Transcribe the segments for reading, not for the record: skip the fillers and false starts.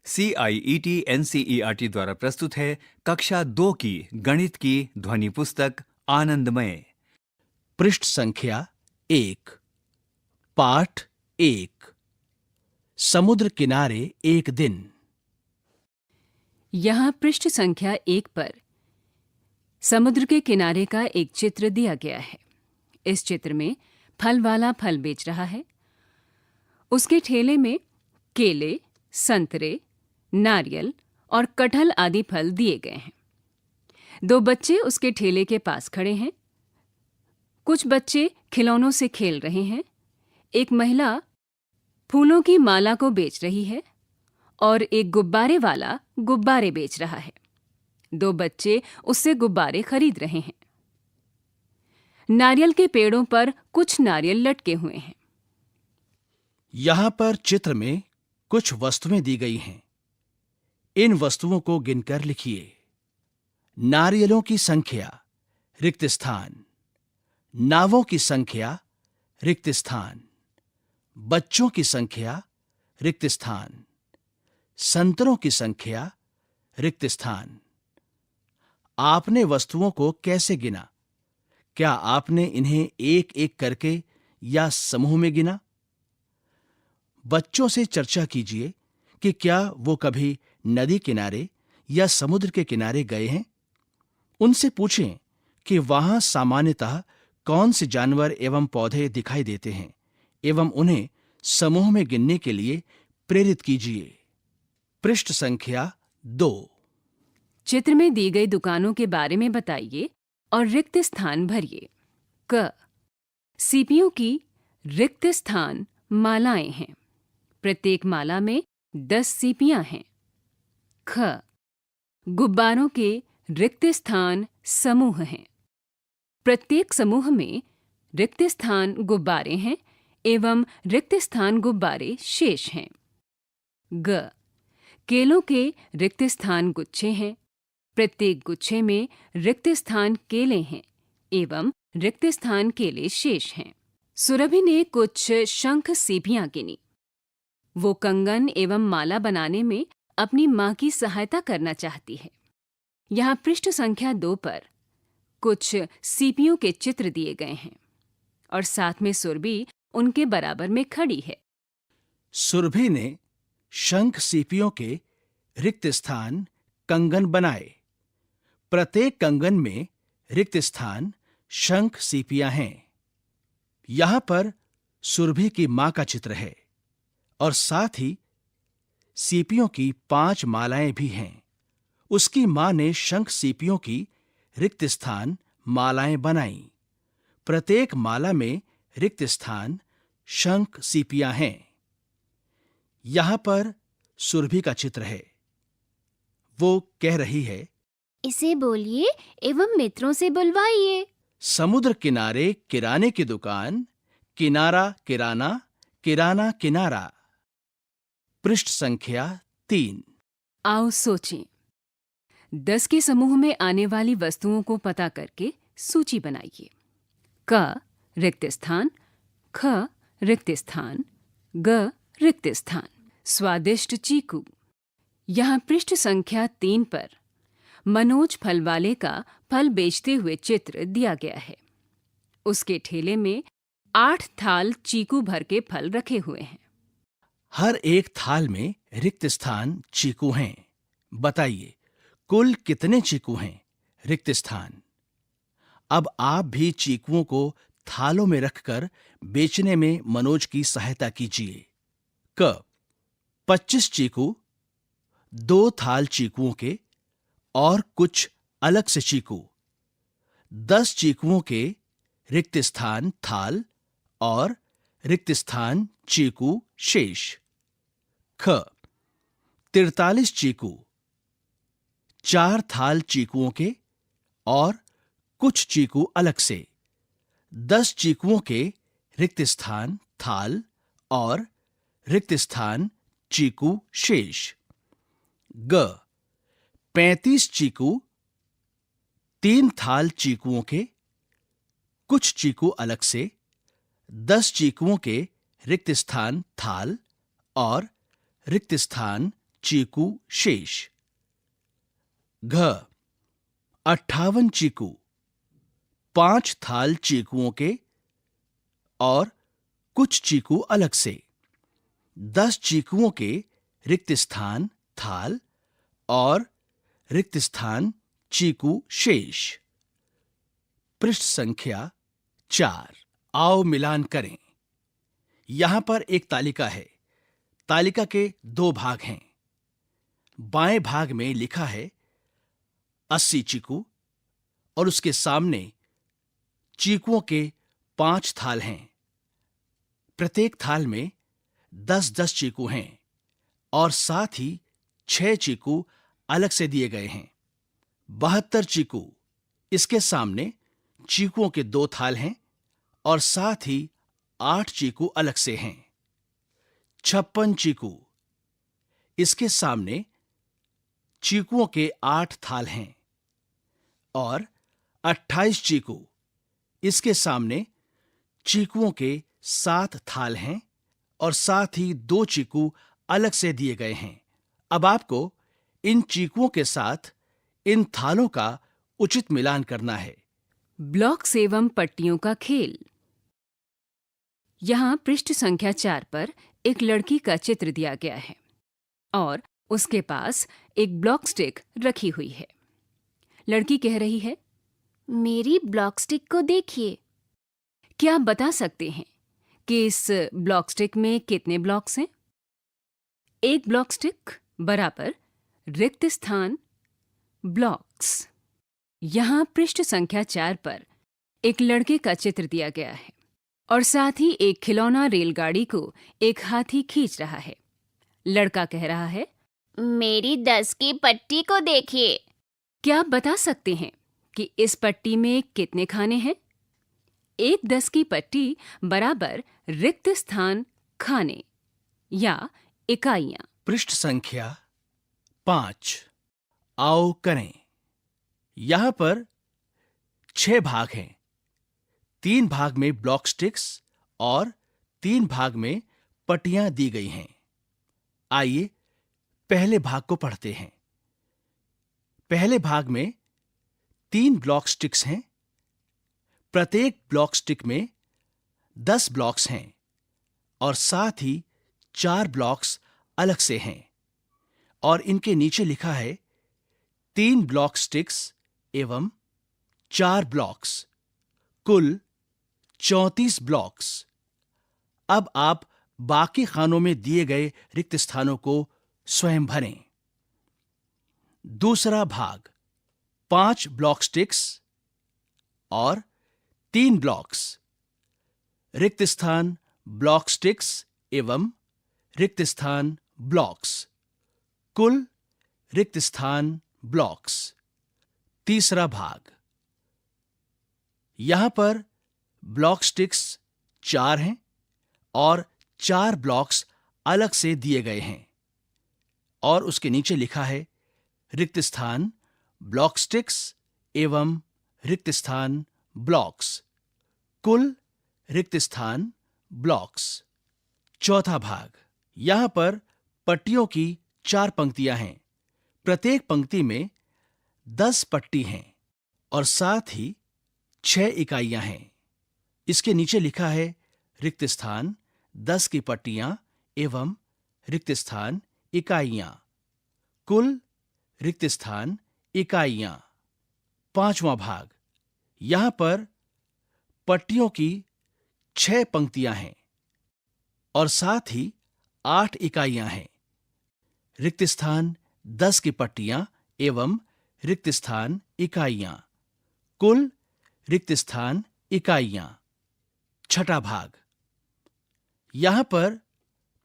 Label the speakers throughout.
Speaker 1: CIET-NCERT द्वारा प्रस्तुत है कक्षा 2 की गणित की ध्वनि पुस्तक आनंदमय।
Speaker 2: पृष्ठ संख्या 1, पाठ 1। समुद्र किनारे एक दिन।
Speaker 3: यहाँ पृष्ठ संख्या 1 पर समुद्र के किनारे का एक चित्र दिया गया है। इस चित्र में फल वाला फल बेच रहा है। उसके ठेले में केले, संतरे, नारियल और कटहल आदि फल दिए गए हैं। 2 बच्चे उसके ठेले के पास खड़े हैं। कुछ बच्चे खिलौनों से खेल रहे हैं। एक महिला फूलों की माला को बेच रही है और एक गुब्बारे वाला गुब्बारे बेच रहा है। 2 बच्चे उससे गुब्बारे खरीद रहे हैं। नारियल के पेड़ों पर कुछ नारियल लटके हुए हैं।
Speaker 2: यहां पर चित्र में कुछ वस्तुएं दी गई हैं। इन वस्तुओं को गिनकर लिखिए। नारियलों की संख्या, रिक्त स्थान। नावों की संख्या, रिक्त स्थान। बच्चों की संख्या, रिक्त स्थान। संतरों की संख्या, रिक्त स्थान। आपने वस्तुओं को कैसे गिना? क्या आपने इन्हें एक एक करके या समूह में गिना? बच्चों से चर्चा कीजिए कि क्या वो कभी नदी किनारे या समुद्र के किनारे गए हैं। उनसे पूछें कि वहां सामान्यतः कौन से जानवर एवं पौधे दिखाई देते हैं एवं उन्हें समूह में गिनने के लिए प्रेरित कीजिए। पृष्ठ संख्या 2।
Speaker 3: चित्र में दी गई दुकानों के बारे में बताइए और रिक्त स्थान भरिए। क. सीपियों की रिक्त स्थान मालाएं हैं। प्रत्येक माला में 10 सीपियां हैं। ख. गुब्बारों के रिक्त स्थान समूह हैं। प्रत्येक समूह में रिक्त स्थान गुब्बारे हैं एवं रिक्त स्थान गुब्बारे शेष हैं। ग. केलों के रिक्त स्थान गुच्छे हैं। प्रत्येक गुच्छे में रिक्त स्थान केले हैं एवं रिक्त स्थान केले शेष हैं। सुरभि ने कुछ शंख सीपियां गिनी। वो कंगन एवं माला बनाने में अपनी मां की सहायता करना चाहती है। यहाँ पृष्ठ संख्या 2 पर कुछ सीपियों के चित्र दिए गए हैं और साथ में सुरभि उनके बराबर में खड़ी है।
Speaker 2: सुरभि ने शंख सीपियों के रिक्त स्थान कंगन बनाए। प्रत्येक कंगन में रिक्त स्थान शंख सीपियां हैं। यहां पर सुरभि की मां का चित्र है और साथ ही सीपियों की 5 मालाएं भी हैं। उसकी मां ने शंख सीपियों की रिक्त स्थान मालाएं बनाई। प्रत्येक माला में रिक्त स्थान शंख सीपियां हैं। यहां पर सुरभि का चित्र है। वो कह रही है,
Speaker 4: इसे बोलिए एवं मित्रों से बुलवाइए।
Speaker 2: समुद्र किनारे किराने की दुकान, किनारा किराना, किराना किनारा। पृष्ठ संख्या 3।
Speaker 3: आओ सोचें। 10 के समूह में आने वाली वस्तुओं को पता करके सूची बनाइए। क. रिक्त स्थान। ख. रिक्त स्थान। ग. रिक्त स्थान। स्वादिष्ट चीकू। यहाँ पृष्ठ संख्या 3 पर मनोज फल वाले का फल बेचते हुए चित्र दिया गया है। उसके ठेले में 8 थाल चीकू भर के फल रखे हुए हैं।
Speaker 2: हर एक थाल में रिक्त स्थान चीकू हैं। बताइए कुल कितने चीकू हैं? रिक्त स्थान। अब आप भी चीकुओं को थालों में रखकर बेचने में मनोज की सहायता कीजिए। क. 25 चीकू, 2 थाल चीकुओं के और कुछ अलग से चीकू। 10 चीकुओं के रिक्त स्थान थाल और रिक्त स्थान चीकू शेष। ख. 43 चीकू, 4 थाल चीकुओं के और कुछ चीकू अलग से। 10 चीकुओं के रिक्त स्थान थाल और रिक्त स्थान चीकू शेष। ग. 35 चीकू, 3 थाल चीकुओं के, कुछ चीकू अलग से। 10 चीकुओं के रिक्त स्थान थाल और रिक्त स्थान चीकू शेष। घ 58 चीकू, 5 थाल चीकुओं के और कुछ चीकू अलग से। 10 चीकुओं के रिक्त स्थान थाल और रिक्त स्थान चीकू शेष। पृष्ठ संख्या 4। आओ मिलान करें। यहां पर एक तालिका है। तालिका के 2 भाग हैं। बाएं भाग में लिखा है 80 चीकू और उसके सामने चीकुओं के 5 थाल हैं। प्रत्येक थाल में 10-10 चीकू हैं और साथ ही 6 चीकू अलग से दिए गए हैं। 72 चीकू। इसके सामने चीकुओं के 2 थाल हैं और साथ ही 8 चीकू अलग से हैं। 56 चीकू। इसके सामने चीकुओं के 8 थाल हैं और 28 चीकू। इसके सामने चीकुओं के 7 थाल हैं और साथ ही 2 चीकू अलग से दिए गए हैं। अब आपको इन चीकुओं के साथ इन थालों का उचित मिलान करना है।
Speaker 3: ब्लॉक्स एवं पट्टियों का खेल। यहाँ पृष्ठ संख्या 4 पर एक लड़की का चित्र दिया गया है और उसके पास एक ब्लॉक स्टिक रखी हुई है। लड़की कह रही है,
Speaker 4: मेरी ब्लॉक स्टिक को देखिए।
Speaker 3: क्या आप बता सकते हैं कि इस ब्लॉक स्टिक में कितने ब्लॉक्स हैं? एक ब्लॉक स्टिक बराबर रिक्त स्थान ब्लॉक्स। यहाँ पृष्ठ संख्या 4 पर एक लड़के का चित्र दिया गया है और साथ ही एक खिलौना रेलगाड़ी को एक हाथी खींच रहा है। लड़का कह रहा है,
Speaker 4: मेरी 10 की पट्टी को देखिए।
Speaker 3: क्या आप बता सकते हैं कि इस पट्टी में कितने खाने हैं? एक 10 की पट्टी बराबर रिक्त स्थान खाने या इकाइयां।
Speaker 2: पृष्ठ संख्या 5। आओ करें। यहां पर 6 भाग हैं। 3 भाग में ब्लॉक स्टिक्स और 3 भाग में पट्टियां दी गई हैं। आइए पहले भाग को पढ़ते हैं। पहले भाग में 3 ब्लॉक स्टिक्स हैं। प्रत्येक ब्लॉक स्टिक में 10 ब्लॉक्स हैं और साथ ही 4 ब्लॉक्स अलग से हैं और इनके नीचे लिखा है 3 ब्लॉक स्टिक्स एवं 4 ब्लॉक्स, कुल 34 ब्लॉक्स। अब आप बाकी खानों में दिए गए रिक्त स्थानों को स्वयं भरें। दूसरा भाग 5 ब्लॉक स्टिक्स और 3 ब्लॉक्स। रिक्त स्थान ब्लॉक स्टिक्स एवं रिक्त स्थान ब्लॉक्स, कुल रिक्त स्थान ब्लॉक्स। तीसरा भाग। यहां पर ब्लॉक स्टिक्स 4 हैं और 4 ब्लॉक्स अलग से दिए गए हैं और उसके नीचे लिखा है रिक्त स्थान ब्लॉक स्टिक्स एवं रिक्त स्थान ब्लॉक्स, कुल रिक्त स्थान ब्लॉक्स। चौथा भाग। यहां पर पट्टियों की 4 पंक्तियां हैं। प्रत्येक पंक्ति में 10 पट्टी हैं और साथ ही 6 इकाइयां हैं। इसके नीचे लिखा है रिक्त स्थान 10 की पट्टियां एवं रिक्त स्थान इकाइयां, कुल रिक्त स्थान इकाइयां। पांचवा भाग। यहां पर पट्टियों की 6 पंक्तियां हैं और साथ ही 8 इकाइयां हैं। रिक्त स्थान 10 की पट्टियां एवं रिक्त स्थान इकाइयां, कुल रिक्त स्थान इकाइयां। छठा भाग। यहां पर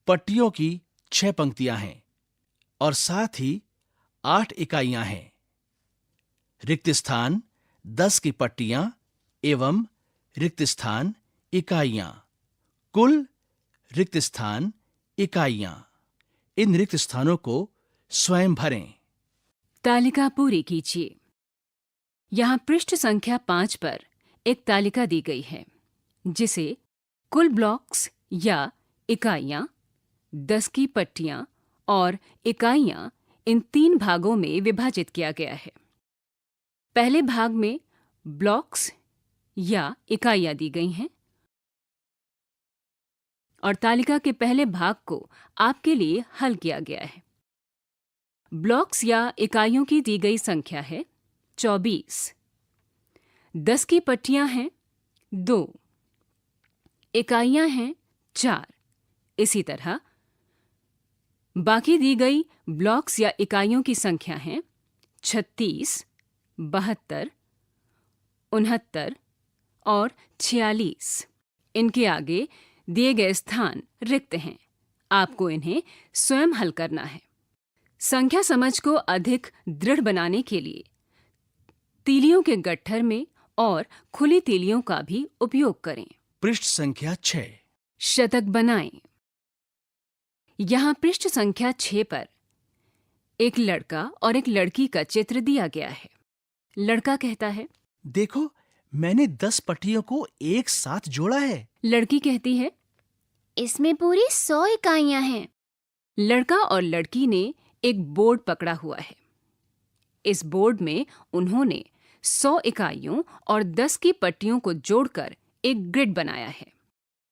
Speaker 2: पट्टियों की 6 पंक्तियां हैं और साथ ही 8 इकाइयां हैं। रिक्त स्थान 10 की पट्टियां एवं रिक्त स्थान इकाइयां, कुल रिक्त स्थान इकाइयां। इन रिक्त स्थानों को स्वयं भरें।
Speaker 3: तालिका पूरी कीजिए। यहाँ पृष्ठ संख्या 5 पर एक तालिका दी गई है जिसे कुल ब्लॉक्स या इकाइयां, 10 की पट्टियां और इकाइयां इन 3 भागों में विभाजित किया गया है। पहले भाग में ब्लॉक्स या इकाइयां दी गई हैं और तालिका के पहले भाग को आपके लिए हल किया गया है। ब्लॉक्स या इकाइयों की दी गई संख्या है 24। 10 की पट्टियां हैं 2, इकाइयां हैं 4। इसी तरह बाकी दी गई ब्लॉक्स या इकाइयों की संख्या है 36, 72, 69 और 46। इनके आगे दिए गए स्थान रिक्त हैं। आपको इन्हें स्वयं हल करना है। संख्या समझ को अधिक दृढ़ बनाने के लिए तीलियों के गट्ठर में और खुली तीलियों का भी उपयोग करें।
Speaker 2: पृष्ठ संख्या 6।
Speaker 3: शतक बनाएं। यहाँ पृष्ठ संख्या 6 पर एक लड़का और एक लड़की का चित्र दिया गया है। लड़का कहता है,
Speaker 2: देखो, मैंने 10 पट्टियों को एक साथ जोड़ा है।
Speaker 3: लड़की कहती है,
Speaker 4: इसमें पूरी 100 इकाइयां हैं।
Speaker 3: लड़का और लड़की ने एक बोर्ड पकड़ा हुआ है। इस बोर्ड में उन्होंने 100 इकाइयों और 10 की पट्टियों को जोड़कर एक ग्रिड बनाया है।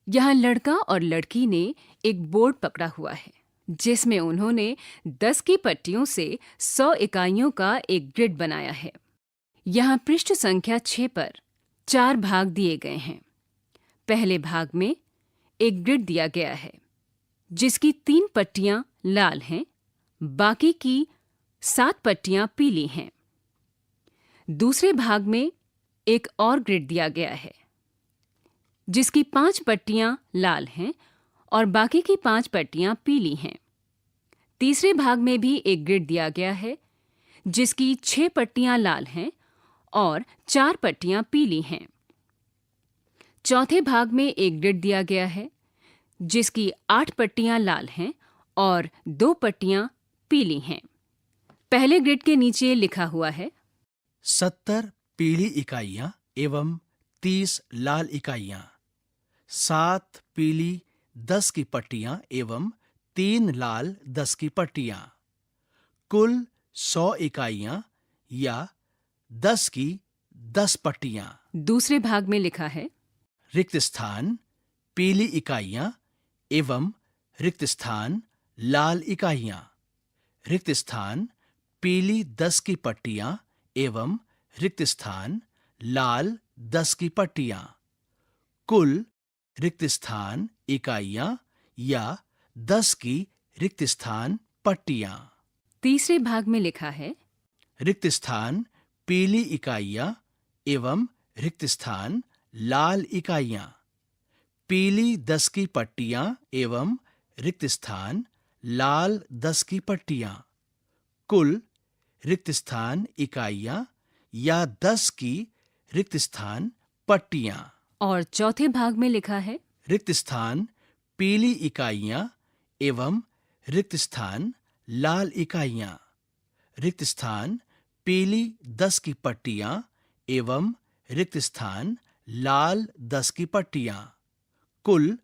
Speaker 3: यहाँ लड़का और लड़की ने एक बोर्ड पकड़ा हुआ है जिसमें उन्होंने 10 की पट्टियों से 100 इकाइयों का एक ग्रिड बनाया है। यहाँ पृष्ठ संख्या 6 पर 4 भाग दिए गए हैं। पहले भाग में एक ग्रिड दिया गया है जिसकी 3 पट्टियां लाल हैं, बाकी की 7 पट्टियां पीली हैं। दूसरे भाग में एक और ग्रिड दिया गया है जिसकी 5 पट्टियां लाल हैं और बाकी की 5 पट्टियां पीली हैं। तीसरे भाग में भी एक ग्रिड दिया गया है जिसकी 6 पट्टियां लाल हैं और 4 पट्टियां पीली हैं। चौथे भाग में एक ग्रिड दिया गया है जिसकी 8 पट्टियां लाल हैं और 2 पट्टियां पीली हैं। पहले ग्रिड के नीचे लिखा हुआ है
Speaker 2: 70 पीली इकाइयां एवं 30 लाल इकाइयां, 7 पीली 10 की पट्टियां एवं 3 लाल 10 की पट्टियां, कुल 100 इकाइयां या 10 की 10 पट्टियां।
Speaker 3: दूसरे भाग में लिखा है
Speaker 2: रिक्त स्थान पीली इकाइयां एवं रिक्त स्थान लाल इकाइयां, रिक्त स्थान पीली 10 की पट्टियां एवं रिक्त स्थान लाल 10 की पट्टियां, कुल रिक्त स्थान इकाइयां या 10 की रिक्त स्थान पट्टियां।
Speaker 3: तीसरे भाग में लिखा है
Speaker 2: रिक्त स्थान पीली इकाइयां एवं रिक्त स्थान लाल इकाइयां, पीली 10 की पट्टियां एवं रिक्त स्थान लाल 10 की पट्टियां, कुल रिक्त स्थान इकाइयां या 10 की रिक्त स्थान पट्टियां।
Speaker 3: और चौथे भाग में लिखा है
Speaker 2: रिक्त स्थान पीली इकाइयां एवं रिक्त स्थान लाल इकाइयां, रिक्त स्थान पीली 10 की पट्टियां एवं रिक्त स्थान लाल 10 की पट्टियां, कुल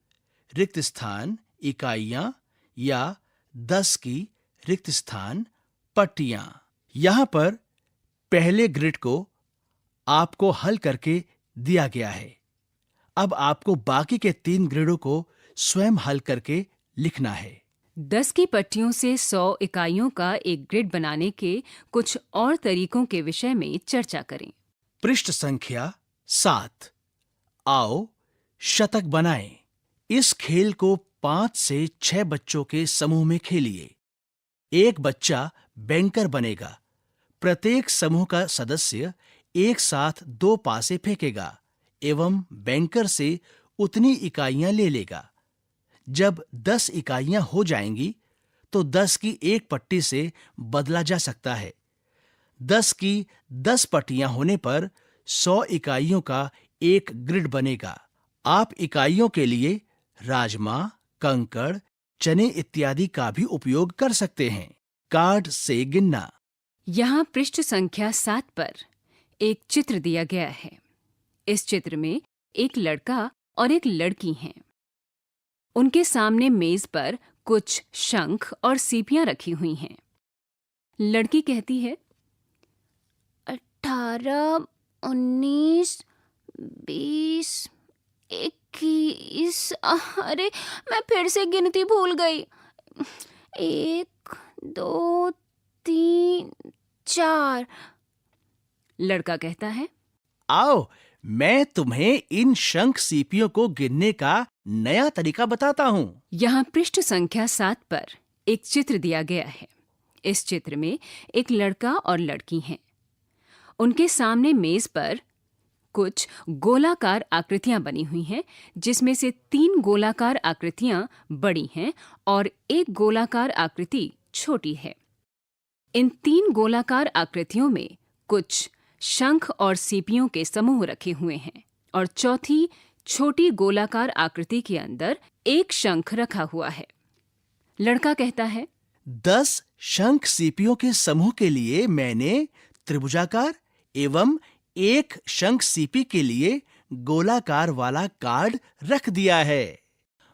Speaker 2: रिक्त स्थान इकाइयां या 10 की रिक्त स्थान पट्टियां। यहाँ पर पहले ग्रिड को आपको हल करके दिया गया है। अब आपको बाकी के 3 ग्रिडों को स्वयं हल करके लिखना है।
Speaker 3: 10 की पट्टियों से 100 इकाइयों का एक ग्रिड बनाने के कुछ और तरीकों के विषय में चर्चा करें।
Speaker 2: पृष्ठ संख्या 7। आओ शतक बनाएं। इस खेल को 5 से 6 बच्चों के समूह में खेलिए। एक बच्चा बैंकर बनेगा। प्रत्येक समूह का सदस्य एक साथ 2 पासे फेंकेगा एवं बैंकर से उतनी इकाइयां ले लेगा। जब 10 इकाइयां हो जाएंगी तो 10 की एक पट्टी से बदला जा सकता है। 10 की 10 पट्टियां होने पर 100 इकाइयों का एक ग्रिड बनेगा। आप इकाइयों के लिए राजमा, कंकड़, चने इत्यादि का भी उपयोग कर सकते हैं। कार्ड से गिनना।
Speaker 3: यहाँ पृष्ठ संख्या 7 पर एक चित्र दिया गया है। इस चित्र में एक लड़का और एक लड़की हैं। उनके सामने मेज पर कुछ शंख और सीपियां रखी हुई हैं। लड़की कहती है,
Speaker 4: 18, 19, 20, 21। अरे, मैं फिर से गिनती भूल गई। 1, 2, 3, 4।
Speaker 3: लड़का कहता है,
Speaker 2: आओ, मैं तुम्हें इन शंख सीपियों को गिनने का नया तरीका बताता हूँ।
Speaker 3: यहाँ पृष्ठ संख्या 7 पर एक चित्र दिया गया है। इस चित्र में एक लड़का और लड़की हैं। उनके सामने मेज पर कुछ गोलाकार आकृतियां बनी हुई हैं, जिसमें से 3 गोलाकार आकृतियां बड़ी हैं और एक गोलाकार आकृति छोटी है। इन 3 गोलाकार आकृतियों में कुछ शंख और सीपियों के समूह रखे हुए हैं और चौथी छोटी गोलाकार आकृति के अंदर एक शंख रखा हुआ है। लड़का कहता है,
Speaker 2: 10 शंख सीपियों के समूह के लिए मैंने त्रिभुजाकार एवं एक शंख सीपी के लिए गोलाकार वाला कार्ड रख दिया है।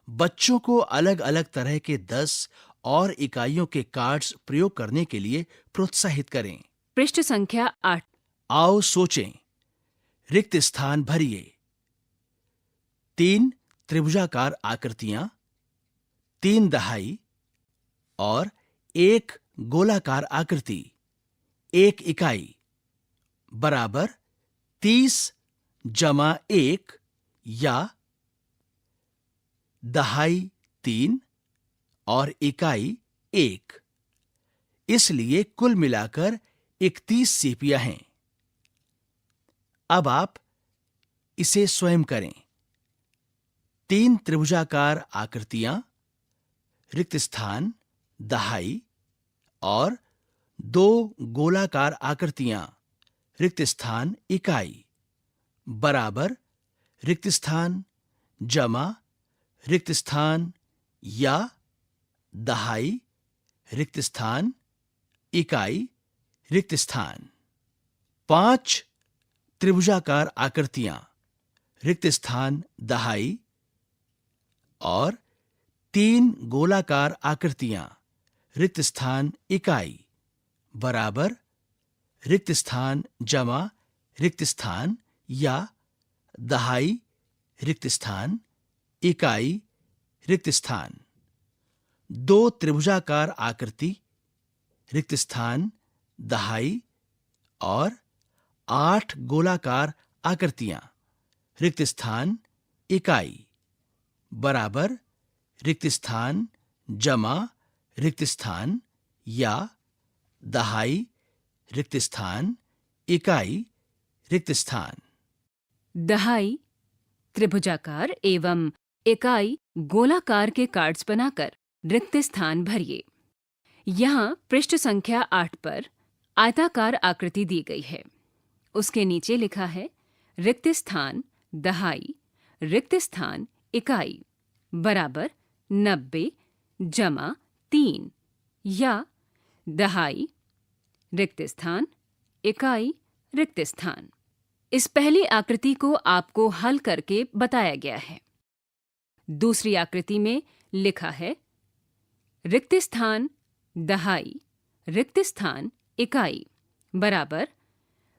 Speaker 2: बच्चों को अलग अलग तरह के 10 और इकाइयों के कार्ड्स प्रयोग करने के लिए प्रोत्साहित करें।
Speaker 3: पृष्ठ संख्या 8।
Speaker 2: आओ सोचें, रिक्त स्थान भरिए। 3 त्रिभुजाकार आकृतियां, 3 दहाई और 1 गोलाकार आकृति, 1 इकाई बराबर 30 जमा 1 या दहाई 3 और इकाई 1। इसलिए कुल मिलाकर 31 सीपियां हैं। अब आप इसे स्वयं करें। 3 त्रिभुजाकार आकृतियां, रिक्त स्थान, दहाई और 2 गोलाकार आकृतियां, रिक्त स्थान, इकाई बराबर रिक्त स्थान जमा रिक्त स्थान या दहाई रिक्त स्थान, इकाई रिक्त स्थान। 5 त्रिभुजाकार आकृतियां, रिक्त स्थान, दहाई और 3 गोलाकार आकृतियां, रिक्त स्थान, इकाई बराबर रिक्त स्थान जमा रिक्त स्थान या दहाई रिक्त स्थान, इकाई रिक्त स्थान। 2 त्रिभुजाकार आकृति, रिक्त स्थान, दहाई और 8 गोलाकार आकृतियां, रिक्त स्थान, इकाई बराबर रिक्त स्थान जमा रिक्त स्थान या दहाई रिक्त स्थान, इकाई रिक्त स्थान।
Speaker 3: दहाई त्रिभुजाकार एवं इकाई गोलाकार के कार्ड्स बनाकर रिक्त स्थान भरिए। यहाँ पृष्ठ संख्या 8 पर आयताकार आकृति दी गई है। उसके नीचे लिखा है, रिक्त स्थान, दहाई, रिक्त स्थान, इकाई बराबर 90 जमा 3 या दहाई रिक्त स्थान, इकाई रिक्त स्थान। इस पहली आकृति को आपको हल करके बताया गया है। दूसरी आकृति में लिखा है, रिक्त स्थान, दहाई, रिक्त स्थान, इकाई बराबर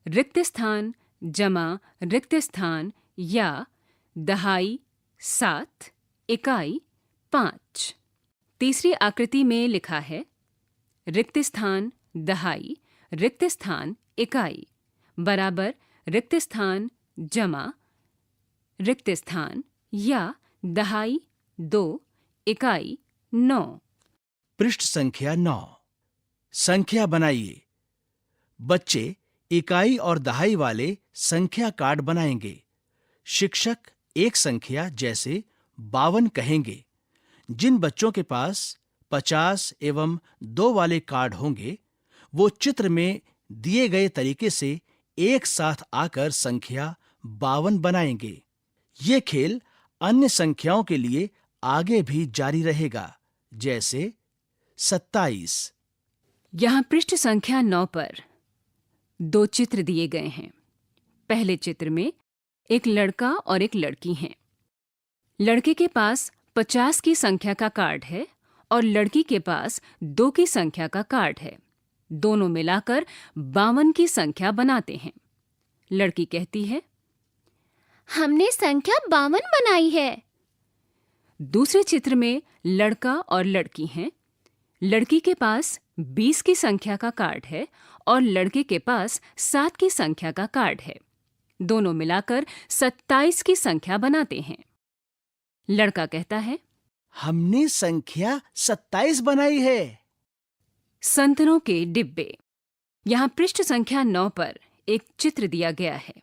Speaker 3: रिक्त स्थान जमा रिक्त स्थान या दहाई 7, इकाई 5। तीसरी आकृति में लिखा है, रिक्त स्थान, दहाई, रिक्त स्थान, इकाई बराबर रिक्त स्थान जमा रिक्त स्थान या दहाई 2, इकाई 9।
Speaker 2: पृष्ठ संख्या 9। संख्या बनाइए। बच्चे इकाई और दहाई वाले संख्या कार्ड बनाएंगे। शिक्षक एक संख्या जैसे 52 कहेंगे। जिन बच्चों के पास 50 एवं 2 वाले कार्ड होंगे, वो चित्र में दिए गए तरीके से एक साथ आकर संख्या 52 बनाएंगे। ये खेल अन्य संख्याओं के लिए आगे भी जारी रहेगा, जैसे 27।
Speaker 3: यहाँ पृष्ठ संख्या 9 पर 2 चित्र दिए गए हैं। पहले चित्र में एक लड़का और एक लड़की हैं। लड़के के पास 50 की संख्या का कार्ड है और लड़की के पास 2 की संख्या का कार्ड है। दोनों मिलाकर 52 की संख्या बनाते हैं। लड़की कहती है,
Speaker 4: हमने संख्या 52 बनाई है।
Speaker 3: दूसरे चित्र में लड़का और लड़की हैं। लड़की के पास 20 की संख्या का कार्ड है और लड़के के पास 7 की संख्या का कार्ड है। दोनों मिलाकर 27 की संख्या बनाते हैं। लड़का कहता है,
Speaker 2: हमने संख्या 27 बनाई है।
Speaker 3: संतरों के डिब्बे। यहाँ पृष्ठ संख्या 9 पर एक चित्र दिया गया है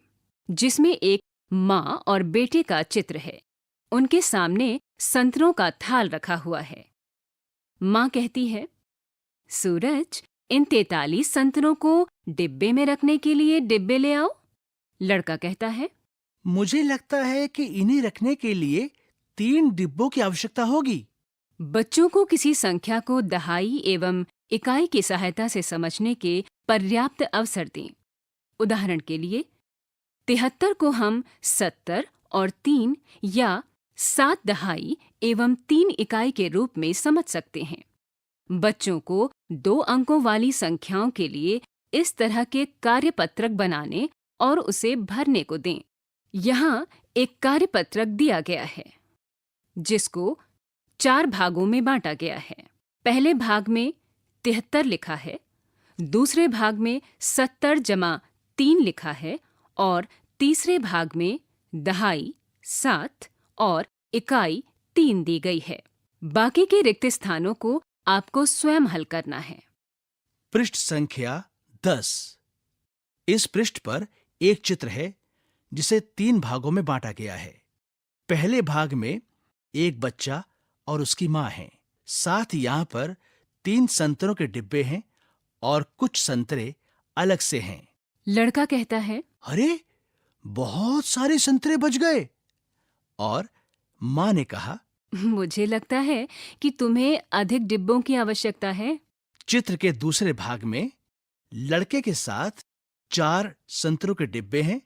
Speaker 3: जिसमें एक माँ और बेटे का चित्र है। उनके सामने संतरों का थाल रखा हुआ है। माँ कहती है, सूरज, इन 43 संतरों को डिब्बे में रखने के लिए डिब्बे ले आओ। लड़का कहता है,
Speaker 2: मुझे लगता है कि इन्हें रखने के लिए 3 डिब्बों की आवश्यकता होगी।
Speaker 3: बच्चों को किसी संख्या को दहाई एवं इकाई की सहायता से समझने के पर्याप्त अवसर दें। उदाहरण के लिए 73 को हम 70 और 3 या 7 दहाई एवं 3 इकाई के रूप में समझ सकते हैं। बच्चों को 2 अंकों वाली संख्याओं के लिए इस तरह के कार्यपत्रक बनाने और उसे भरने को दें। यहाँ एक कार्यपत्रक दिया गया है जिसको 4 भागों में बांटा गया है। पहले भाग में 73 लिखा है, दूसरे भाग में 70 जमा 3 लिखा है और तीसरे भाग में दहाई 7 और इकाई 3 दी गई है। बाकी के रिक्त स्थानों को आपको स्वयं हल करना है।
Speaker 2: पृष्ठ संख्या 10। इस पृष्ठ पर एक चित्र है जिसे 3 भागों में बांटा गया है। पहले भाग में एक बच्चा और उसकी माँ है। साथ ही यहाँ पर 3 संतरों के डिब्बे हैं और कुछ संतरे अलग से हैं।
Speaker 3: लड़का कहता है,
Speaker 2: अरे, बहुत सारे संतरे बच गए। और माँ ने कहा,
Speaker 3: मुझे लगता है कि तुम्हें अधिक डिब्बों की आवश्यकता है।
Speaker 2: चित्र के दूसरे भाग में लड़के के साथ 4 संतरों के डिब्बे हैं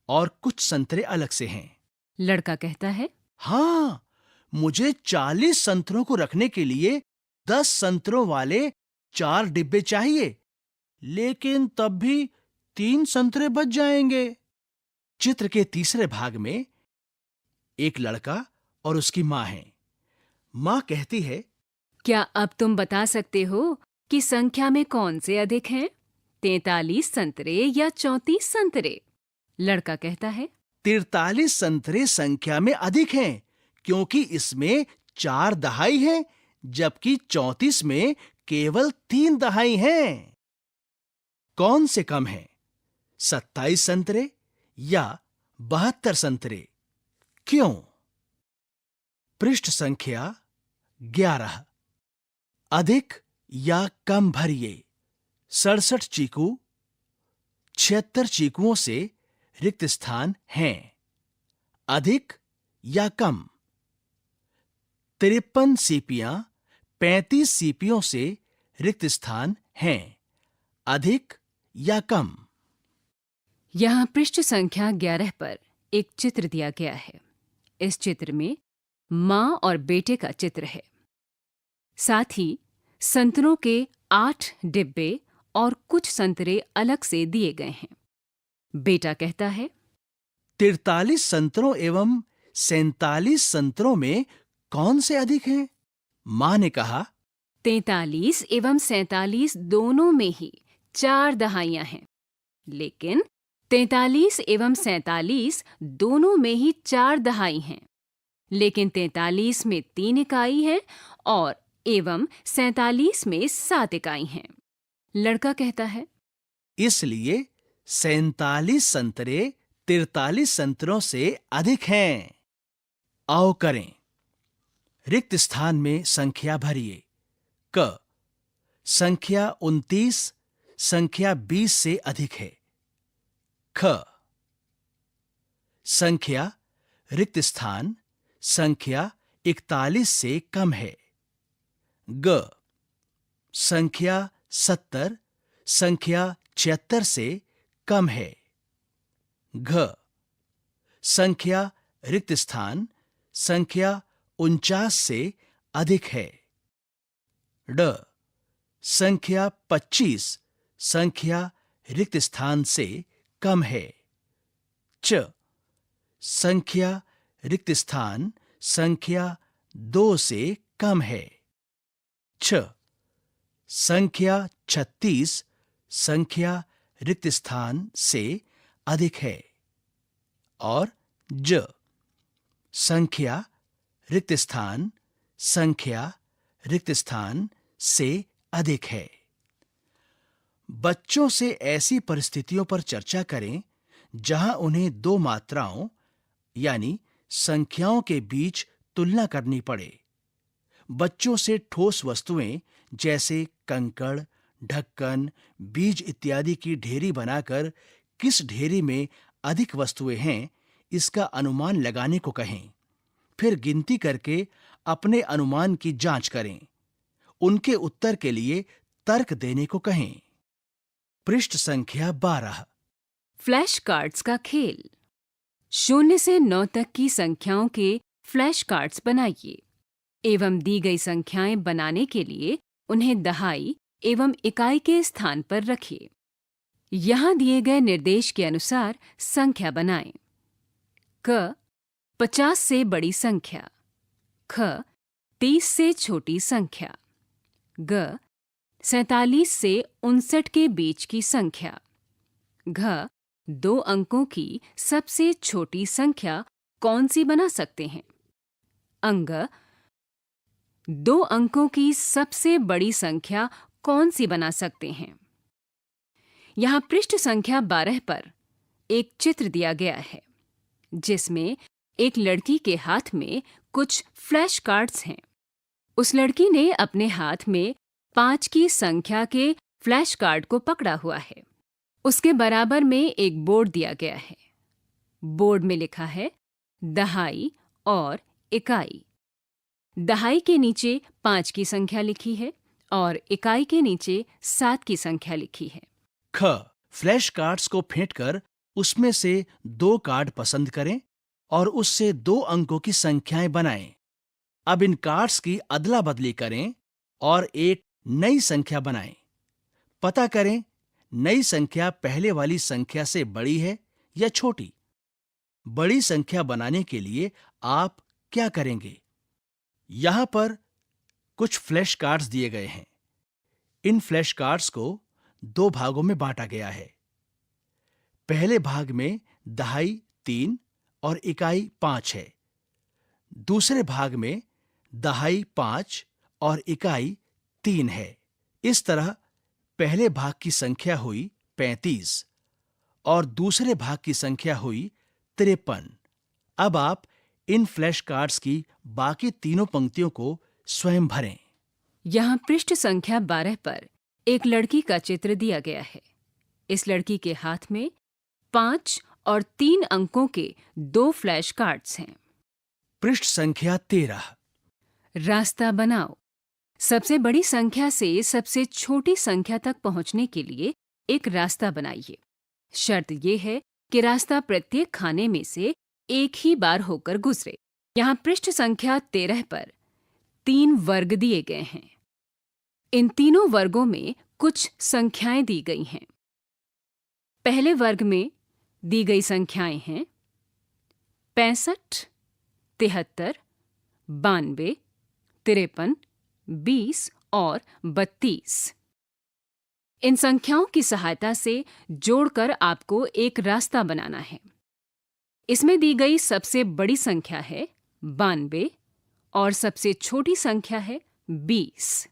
Speaker 2: और कुछ संतरे अलग से हैं।
Speaker 3: लड़का कहता है,
Speaker 2: हाँ, मुझे 40 संतरों को रखने के लिए 10 संतरों वाले 4 डिब्बे चाहिए, लेकिन तब भी 3 संतरे बच जाएंगे। चित्र के तीसरे भाग में एक लड़का और उसकी माँ है। माँ कहती है,
Speaker 3: क्या अब तुम बता सकते हो कि संख्या में कौन से अधिक हैं? 43 संतरे या 34 संतरे? लड़का कहता है,
Speaker 2: 43 संतरे संख्या में अधिक हैं, क्योंकि इसमें 4 दहाई हैं, जबकि 34 में केवल 3 दहाई हैं। कौन से कम हैं, 27 संतरे या 72 संतरे? क्यों? पृष्ठ संख्या 11। अधिक या कम भरिए। 67 चीकू, 76 चीकुओं से रिक्त स्थान हैं। अधिक या कम? 53 सीपियां 35 सीपियों से रिक्त स्थान हैं। अधिक या कम?
Speaker 3: यहाँ पृष्ठ संख्या 11 पर एक चित्र दिया गया है। इस चित्र में माँ और बेटे का चित्र है। साथ ही संतरों के 8 डिब्बे और कुछ संतरे अलग से दिए गए हैं। बेटा कहता है,
Speaker 2: 43 संतरों एवं 47 संतरों में कौन से अधिक हैं? माँ ने कहा,
Speaker 3: 43 एवं 47 दोनों में ही 4 दहाइयां हैं, लेकिन 43 एवं 47 दोनों में ही 4 दहाई हैं, लेकिन 43 में 3 इकाई है और एवं 47 में 7 इकाई हैं। लड़का कहता है,
Speaker 2: इसलिए 47 संतरे 43 संतरों से अधिक हैं। आओ करें। रिक्त स्थान में संख्या भरिए। क, संख्या 29 संख्या 20 से अधिक है। ख, संख्या रिक्त स्थान संख्या 41 से कम है। ग, संख्या 70 संख्या 76 से कम है। घ, संख्या रिक्त स्थान संख्या 49 से अधिक है। ड, संख्या 25 संख्या रिक्त स्थान से कम है। च, संख्या रिक्त स्थान संख्या 2 से कम है। छ, संख्या 36 संख्या रिक्त स्थान से अधिक है। और ज, संख्या रिक्त स्थान संख्या रिक्त स्थान से अधिक है। बच्चों से ऐसी परिस्थितियों पर चर्चा करें जहां उन्हें दो मात्राओं यानी संख्याओं के बीच तुलना करनी पड़े। बच्चों से ठोस वस्तुएं जैसे कंकड़, ढक्कन, बीज इत्यादि की ढेरी बनाकर किस ढेरी में अधिक वस्तुएं हैं इसका अनुमान लगाने को कहें। फिर गिनती करके अपने अनुमान की जांच करें। उनके उत्तर के लिए तर्क देने को कहें। पृष्ठ संख्या 12।
Speaker 3: फ्लैश कार्ड्स का खेल। 0 से 9 तक की संख्याओं के फ्लैश कार्ड्स बनाइए एवं दी गई संख्याएं बनाने के लिए उन्हें दहाई एवं इकाई के स्थान पर रखिए। यहां दिए गए निर्देश के अनुसार संख्या बनाएं। क, 50 से बड़ी संख्या। ख, 30 से छोटी संख्या। ग, 47 से 59 के बीच की संख्या। घ, 2 अंकों की सबसे छोटी संख्या कौन सी बना सकते हैं? अंग, 2 अंकों की सबसे बड़ी संख्या कौन सी बना सकते हैं? यहाँ पृष्ठ संख्या 12 पर एक चित्र दिया गया है जिसमें एक लड़की के हाथ में कुछ फ्लैश कार्ड्स हैं। उस लड़की ने अपने हाथ में 5 की संख्या के फ्लैश कार्ड को पकड़ा हुआ है। उसके बराबर में एक बोर्ड दिया गया है। बोर्ड में लिखा है दहाई और इकाई। दहाई के नीचे 5 की संख्या लिखी है और इकाई के नीचे 7 की संख्या लिखी है।
Speaker 2: ख, फ्लैश कार्ड्स को फेंटकर उसमें से 2 कार्ड पसंद करें और उससे 2 अंकों की संख्याएं बनाएं। अब इन कार्ड्स की अदला बदली करें और एक नई संख्या बनाएं। पता करें नई संख्या पहले वाली संख्या से बड़ी है या छोटी। बड़ी संख्या बनाने के लिए आप क्या करेंगे? यहां पर कुछ फ्लैश कार्ड्स दिए गए हैं। इन फ्लैश कार्ड्स को 2 भागों में बांटा गया है। पहले भाग में दहाई 3 और इकाई 5 है। दूसरे भाग में दहाई 5 और इकाई 3 है। इस तरह पहले भाग की संख्या हुई 35 और दूसरे भाग की संख्या हुई 53। अब आप इन फ्लैश कार्ड्स की बाकी तीनों पंक्तियों को स्वयं भरें।
Speaker 3: यहाँ पृष्ठ संख्या 12 पर एक लड़की का चित्र दिया गया है। इस लड़की के हाथ में 5 और 3 अंकों के 2 फ्लैश कार्ड्स हैं।
Speaker 2: पृष्ठ संख्या 13।
Speaker 3: रास्ता बनाओ। सबसे बड़ी संख्या से सबसे छोटी संख्या तक पहुंचने के लिए एक रास्ता बनाइए। शर्त यह है कि रास्ता प्रत्येक खाने में से एक ही बार होकर गुजरे। यहाँ पृष्ठ संख्या 13 पर 3 वर्ग दिए गए हैं। इन तीनों वर्गों में कुछ संख्याएं दी गई हैं। पहले वर्ग में दी गई संख्याएं हैं 65, 73, 92, 53, 20 और 32। इन संख्याओं की सहायता से जोड़कर आपको एक रास्ता बनाना है। इसमें दी गई सबसे बड़ी संख्या है 92 और सबसे छोटी संख्या है 20।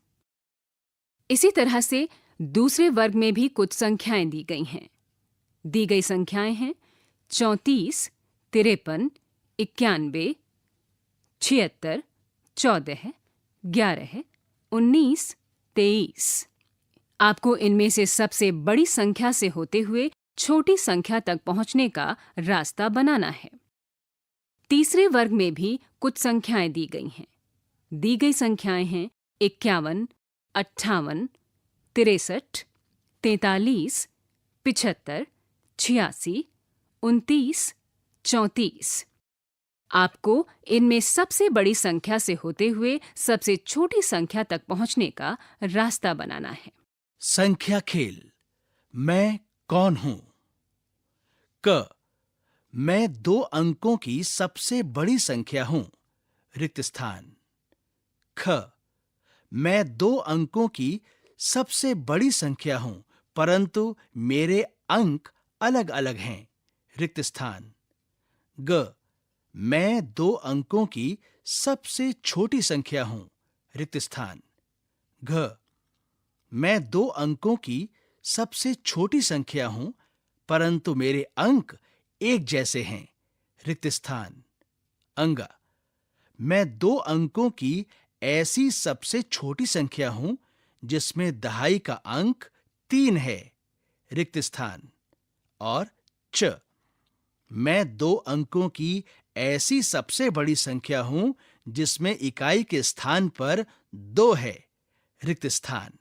Speaker 3: इसी तरह से दूसरे वर्ग में भी कुछ संख्याएं दी गई हैं। दी गई संख्याएं हैं 34, 53, 91, 76, 14, 11, 19, 23। आपको इनमें से सबसे बड़ी संख्या से होते हुए छोटी संख्या तक पहुंचने का रास्ता बनाना है। तीसरे वर्ग में भी कुछ संख्याएं दी गई हैं। दी गई संख्याएं हैं 51, 58, 63, 43, 75, 86, 29, 34। आपको इनमें सबसे बड़ी संख्या से होते हुए सबसे छोटी संख्या तक पहुंचने का रास्ता बनाना है।
Speaker 2: संख्या खेल। मैं कौन हूं? क, मैं 2 अंकों की सबसे बड़ी संख्या हूं। रिक्त स्थान। ख, मैं 2 अंकों की सबसे बड़ी संख्या हूं, परंतु मेरे अंक अलग अलग हैं। रिक्त स्थान। ग, मैं 2 अंकों की सबसे छोटी संख्या हूं। रिक्त स्थान। घ, मैं 2 अंकों की सबसे छोटी संख्या हूं, परंतु मेरे अंक एक जैसे हैं। रिक्त स्थान। अंग, मैं 2 अंकों की ऐसी सबसे छोटी संख्या हूं जिसमें दहाई का अंक 3 है। रिक्त स्थान। और च, मैं 2 अंकों की ऐसी सबसे बड़ी संख्या हूं जिसमें इकाई के स्थान पर 2 है। रिक्त स्थान।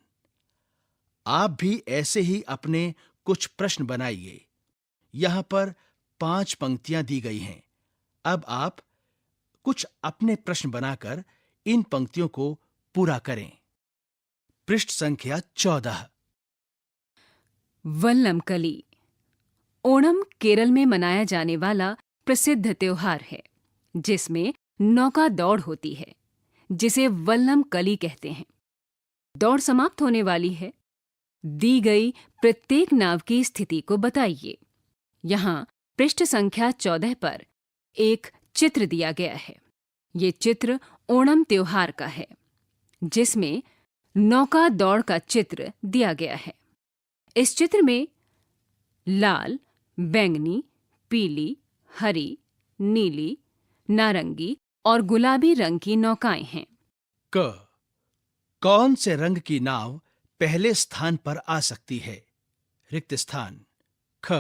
Speaker 2: आप भी ऐसे ही अपने कुछ प्रश्न बनाइए। यहां पर 5 पंक्तियां दी गई हैं। अब आप कुछ अपने प्रश्न बनाकर इन पंक्तियों को पूरा करें। पृष्ठ संख्या 14।
Speaker 3: वल्लमकली। ओणम केरल में मनाया जाने वाला प्रसिद्ध त्योहार है, जिसमें नौका दौड़ होती है, जिसे वल्लमकली कहते हैं। दौड़ समाप्त होने वाली है। दी गई प्रत्येक नाव की स्थिति को बताइए। यहाँ पृष्ठ संख्या 14 पर एक चित्र दिया गया है। ये चित्र ओणम त्योहार का है, जिसमें नौका दौड़ का चित्र दिया गया है। इस चित्र में लाल, बैंगनी, पीली, हरी, नीली, नारंगी और गुलाबी रंग की नौकाएं हैं।
Speaker 2: क, कौन से रंग की नाव पहले स्थान पर आ सकती है? रिक्त स्थान। ख,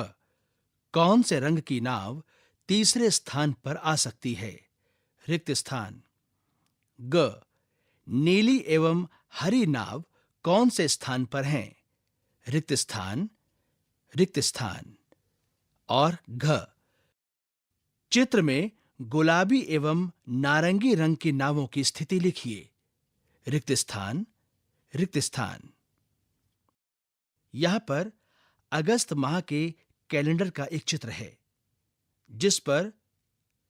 Speaker 2: कौन से रंग की नाव तीसरे स्थान पर आ सकती है? रिक्त स्थान। ग, नीली एवं हरी नाव कौन से स्थान पर हैं? रिक्त स्थान, रिक्त स्थान। और घ, चित्र में गुलाबी एवं नारंगी रंग की नावों की स्थिति लिखिए। रिक्त स्थान, रिक्त स्थान। यहां पर अगस्त माह के कैलेंडर का एक चित्र है, जिस पर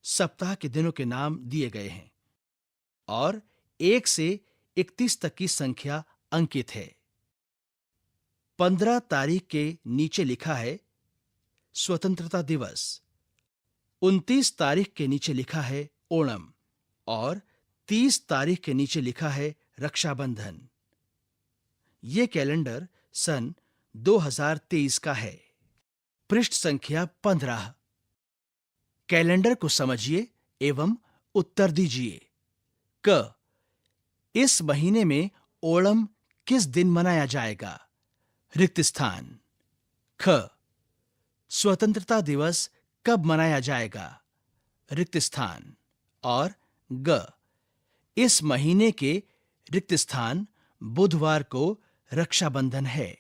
Speaker 2: सप्ताह के दिनों के नाम दिए गए हैं और 1 से 31 तक की संख्या अंकित है। 15 तारीख के नीचे लिखा है स्वतंत्रता दिवस। 29 तारीख के नीचे लिखा है ओणम और 30 तारीख के नीचे लिखा है रक्षाबंधन। ये कैलेंडर सन 2023 का है। पृष्ठ संख्या 15। कैलेंडर को समझिए एवं उत्तर दीजिए। क, इस महीने में ओणम किस दिन मनाया जाएगा? रिक्त स्थान। ख, स्वतंत्रता दिवस कब मनाया जाएगा? रिक्त स्थान। और ग, इस महीने के रिक्त स्थान बुधवार को रक्षाबंधन है।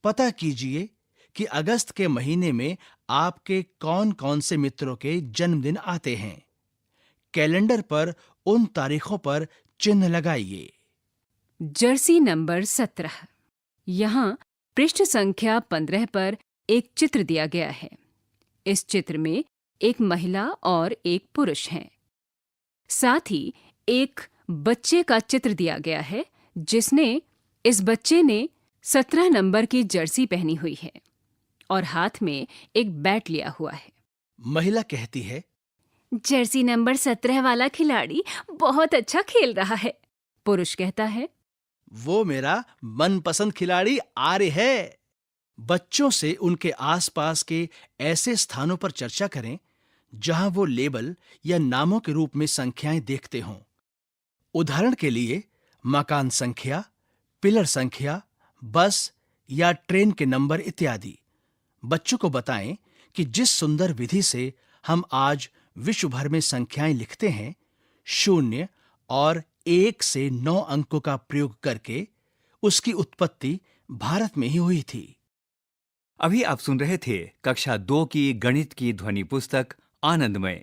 Speaker 2: पता कीजिए कि अगस्त के महीने में आपके कौन कौन से मित्रों के जन्मदिन आते हैं। कैलेंडर पर उन तारीखों पर चिन्ह लगाइए।
Speaker 3: Jersey number 17। यहाँ पृष्ठ संख्या 15 पर एक चित्र दिया गया है। इस चित्र में एक महिला और एक पुरुष हैं। साथ ही एक बच्चे का चित्र दिया गया है, इस बच्चे ने 17 नंबर की जर्सी पहनी हुई है और हाथ में एक बैट लिया हुआ है।
Speaker 2: महिला कहती है,
Speaker 4: जर्सी नंबर 17 वाला खिलाड़ी बहुत अच्छा खेल रहा है।
Speaker 3: पुरुष कहता है,
Speaker 2: वो मेरा मनपसंद खिलाड़ी आर्य है। बच्चों से उनके आसपास के ऐसे स्थानों पर चर्चा करें जहां वो लेबल या नामों के रूप में संख्याएं देखते हों। उदाहरण के लिए मकान संख्या, पिलर संख्या, बस या ट्रेन के नंबर इत्यादि। बच्चों को बताएं कि जिस सुंदर विधि से हम आज विश्व भर में संख्याएं लिखते हैं, 0 और 1 से 9 अंकों का प्रयोग करके उसकी उत्पत्ति भारत में ही हुई थी।
Speaker 1: अभी आप सुन रहे थे कक्षा 2 की गणित की ध्वनि पुस्तक आनंदमय।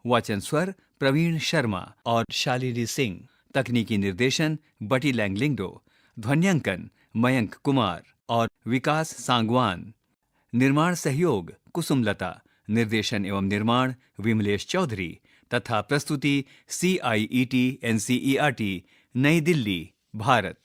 Speaker 1: वाचन स्वर प्रवीण शर्मा और शालिनी सिंह। तकनीकी निर्देशन बटी लैंगलिंगडो। ध्वन्यांकन मयंक कुमार और विकास सांगवान। निर्माण सहयोग कुसुमलता। निर्देशन एवं निर्माण विमलेश चौधरी तथा प्रस्तुति CIET NCERT नई दिल्ली, भारत।